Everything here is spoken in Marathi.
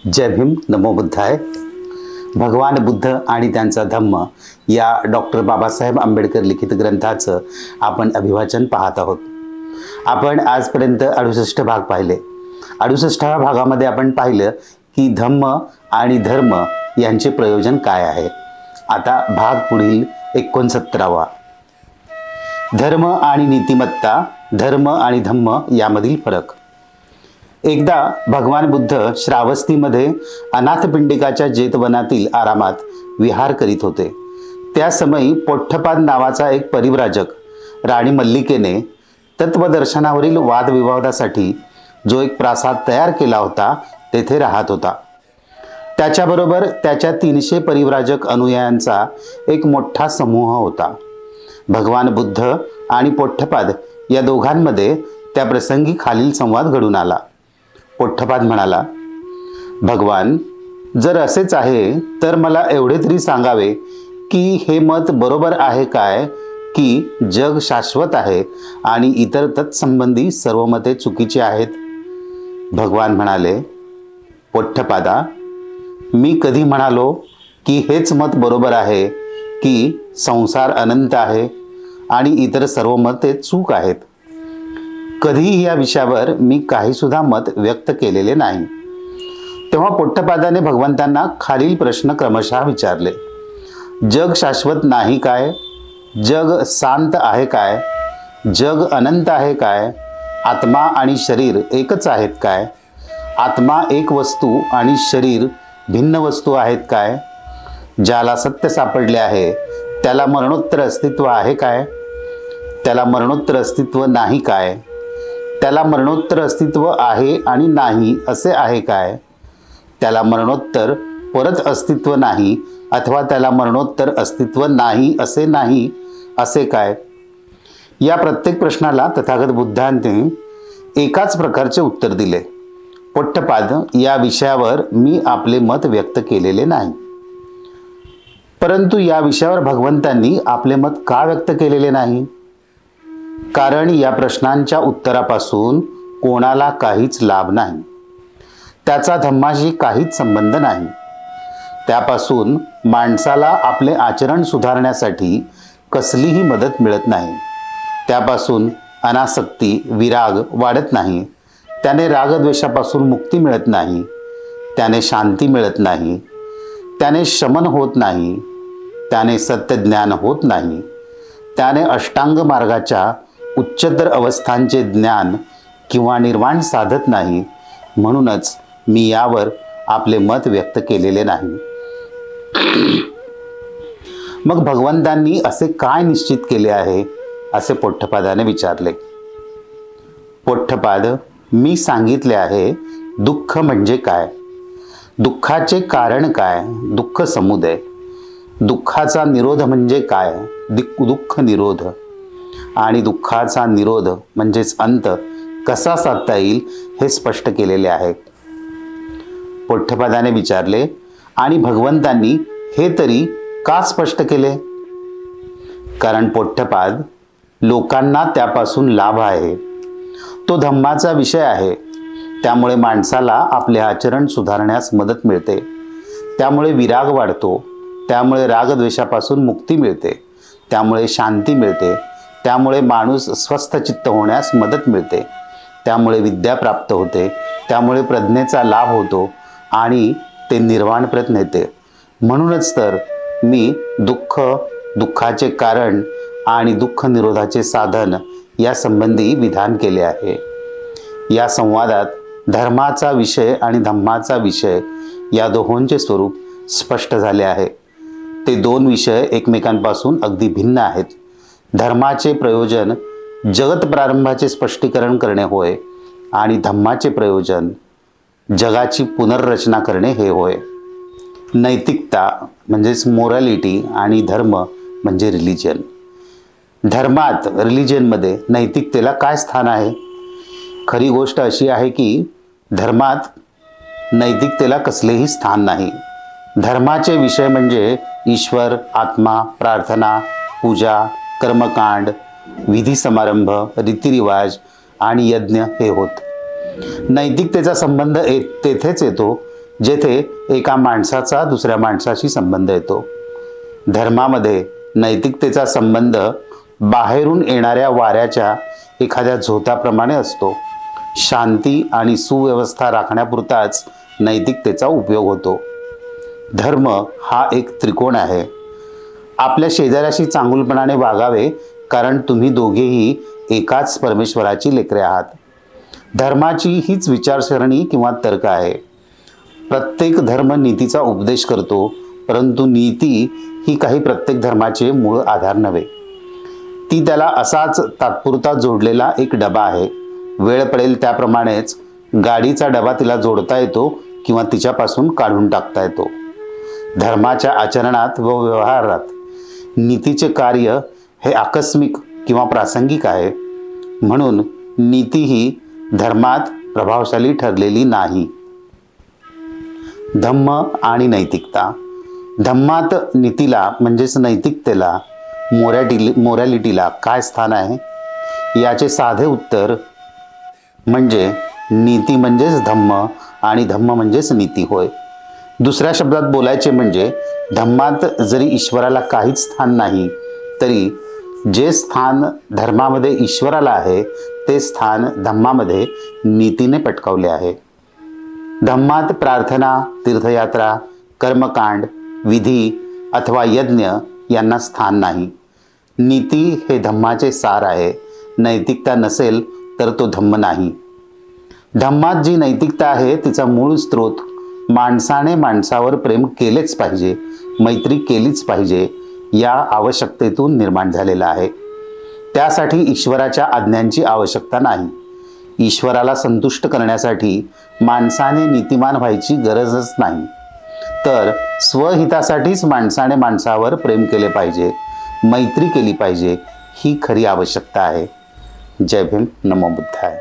जय भीम, नमो बुद्धाय. भगवान बुद्ध आणि त्यांचा धम्म या डॉक्टर बाबासाहेब आंबेडकर लिखित ग्रंथाचं आपण अभिवाचन पाहत आहोत. आपण आजपर्यंत 68 भाग पाहिले. 68व्या भागामध्ये आपण पाहिलं की धम्म आणि धर्म यांचे प्रयोजन काय आहे. आता भाग पुढील 69वा. धर्म आणि नीतिमत्ता, धर्म आणि धम्म यामधील फरक. एकदा भगवान बुद्ध श्रावस्तीमध्ये अनाथपिंडिकाच्या जेतवनातील आरामात विहार करीत होते. त्या समयी पोठ्ठपाद नावाचा एक परिव्राजक राणी मल्लिकेने तत्वदर्शनावरील वादविवादासाठी जो एक प्रासाद तयार केला होता तेथे राहत होता. त्याच्याबरोबर त्याच्या 300 परिव्राजक अनुयायांचा एक मोठा समूह होता. भगवान बुद्ध आणि पोठ्ठपाद या दोघांमध्ये त्या प्रसंगी खालील संवाद घडून आला. पोठ्ठपाद म्हणाला, भगवान, जर असेच आहे तर मला एवढे तरी सांगावे की हे मत बरोबर आहे काय की जग शाश्वत आहे आणि इतर तत्संबंधी सर्व मते चुकीची आहेत. भगवान म्हणाले, पोठ्ठपादा, मी कधी म्हणालो की हेच मत बरोबर आहे की संसार अनंत आहे आणि इतर सर्व मते चूक आहेत? कधीही या विषयावर मी काही सुद्धा मत व्यक्त केलेले नाही. तेव्हा पोठ्ठपादाने भगवंतांना खालील प्रश्न क्रमशः विचारले. जग शाश्वत नाही काय? जग शांत आहे काय? जग अनंत आहे काय? आत्मा आणि शरीर एकच आहेत काय? आत्मा एक वस्तू आणि शरीर भिन्न वस्तू आहेत काय? ज्याला सत्य सापडले आहे त्याला मरणोत्तर अस्तित्व आहे काय? त्याला मरणोत्तर अस्तित्व नाही काय? त्याला मरणोत्तर अस्तित्व आहे आणि नाही असे आहे काय? त्याला मरणोत्तर परत अस्तित्व नाही अथवा त्याला मरणोत्तर अस्तित्व नाही असे काय? या प्रत्येक प्रश्नाला तथागत बुद्धांनी एकाच प्रकारचे उत्तर दिले. पोठ्ठपाद, या विषयावर मी आपले मत व्यक्त केलेले नाही. परंतु या विषयावर भगवंतांनी आपले मत का व्यक्त केलेले नाही? कारण या प्रश्नांच्या उत्तरापासून कोणाला काहीच लाभ नाही. त्याचा धम्माशी काहीच संबंध नाही. त्यापासून माणसाला आपले आचरण सुधारण्यासाठी कसलीही मदत मिळत नाही. त्यापासून अनासक्ती, विराग वाढत नाही. त्याने रागद्वेषापासून मुक्ती मिळत नाही. त्याने शांती मिळत नाही. त्याने शमन होत नाही. त्याने सत्यज्ञान होत नाही. त्याने अष्टांग मार्गाच्या उच्चतर अवस्थांचे ज्ञान किंवा निर्वाण साधत नाही. म्हणूनच मी यावर आपले मत व्यक्त केलेले नाही. मग भगवंतांनी असे काय निश्चित केले आहे असे पोठ्ठपादाने विचारले. पोठ्ठपाद, मी सांगितले आहे दुःख म्हणजे काय, दुःखाचे कारण काय, दुःख समुदय, दुःखाचा निरोध म्हणजे काय, दुःख निरोध, आणि दुःखाचा निरोध म्हणजेच अंत कसा साधता येईल हे स्पष्ट केलेले आहे. पोठ्ठपादाने विचारले, आणि भगवंतांनी हे तरी का स्पष्ट केले? कारण पोठ्ठपाद, लोकांना त्यापासून लाभ आहे. तो धम्माचा विषय आहे. त्यामुळे माणसाला आपले आचरण सुधारण्यास मदत मिळते. त्यामुळे विराग वाढतो. त्यामुळे रागद्वेषापासून मुक्ती मिळते. त्यामुळे शांती मिळते. त्यामुळे माणूस स्वस्थ चित्त होण्यास मदत मिळते. त्यामुळे विद्या प्राप्त होते. त्यामुळे प्रज्ञेचा लाभ होतो आणि ते निर्वाणप्रत नेते. म्हणूनच तर मी दुःख, दुःखाचे कारण आणि दुःख निरोधाचे साधन या संबंधी विधान केले आहे. या संवादात धर्माचा विषय आणि धम्माचा विषय या दोहोंचे स्वरूप स्पष्ट झाले आहे. ते दोन विषय एकमेकांपासून अगदी भिन्न आहेत. धर्माचे प्रयोजन जगत प्रारंभाचे स्पष्टीकरण करणे होय आणि धम्माचे प्रयोजन जगाची पुनर्रचना करणे हे होय. नैतिकता म्हणजेच मोरॅलिटी आणि धर्म म्हणजे रिलिजन. धर्मात, रिलिजनमध्ये नैतिकतेला काय स्थान आहे? खरी गोष्ट अशी आहे की धर्मात नैतिकतेला कसलेही स्थान नाही. धर्माचे विषय म्हणजे ईश्वर, आत्मा, प्रार्थना, पूजा, कर्मकांड, विधी समारंभ, रीतिरिवाज आणि यज्ञ हे होत. नैतिकतेचा संबंध तेथेच येतो जेथे एका माणसाचा दुसऱ्या माणसाशी संबंध येतो. धर्मामध्ये नैतिकतेचा संबंध बाहेरून येणाऱ्या वाऱ्याच्या एखाद्या झोताप्रमाणे असतो. शांती आणि सुव्यवस्था राखण्यापुरताच नैतिकतेचा उपयोग होतो. धर्म हा एक त्रिकोण आहे. आपल्या शेजाऱ्याशी चांगुलपणाने वागावे, कारण तुम्ही दोघेही एकाच परमेश्वराची लेकरे आहात. धर्माची हीच विचारसरणी किंवा तर्क आहे. प्रत्येक धर्म नीतीचा उपदेश करतो, परंतु नीती ही काही प्रत्येक धर्माचे मूळ आधार नव्हे. ती त्याला असाच तात्पुरता जोडलेला एक डबा आहे. वेळ पडेल त्याप्रमाणेच गाडीचा डबा तिला जोडता येतो किंवा तिच्यापासून काढून टाकता येतो. धर्माच्या आचरणात व व्यवहारात नीतीचे कार्य हे आकस्मिक किंवा प्रासंगिक आहे. म्हणून नीती ही धर्मात प्रभावशाली ठरलेली नाही. धम्म आणि नैतिकता. धम्मात नीतीला म्हणजेच नैतिकतेला, मोरॅलिटीला काय स्थान आहे? याचे साधे उत्तर म्हणजे नीती म्हणजेच धम्म आणि धम्म म्हणजेच नीती होय. दुसऱ्या शब्दात बोलायचे म्हणजे धम्मात जरी ईश्वराला काहीच स्थान नाही, तरी जे स्थान धर्मामध्ये ईश्वराला आहे ते स्थान धम्मामध्ये नीतीने पटकावले आहे. धम्मात प्रार्थना, तीर्थयात्रा, कर्मकांड, विधी अथवा यज्ञ यांना स्थान नाही. नीती हे धम्माचे सार आहे. नैतिकता नसेल तर तो धम्म नाही. धम्मात जी नैतिकता आहे तिचा मूळ स्रोत माणसाने माणसावर प्रेम केलेच पाहिजे, मैत्री केलीच पाहिजे या आवश्यकतेतून निर्माण झालेला आहे. त्यासाठी ईश्वराच्या आज्ञांची आवश्यकता नाही. ईश्वराला संतुष्ट करण्यासाठी माणसाने नीतिमान व्हायची गरजच नाही. तर स्वहितासाठीच माणसाने माणसावर प्रेम केले पाहिजे, मैत्री केली पाहिजे, ही खरी आवश्यकता आहे. जय भीम. नमो बुद्धाय.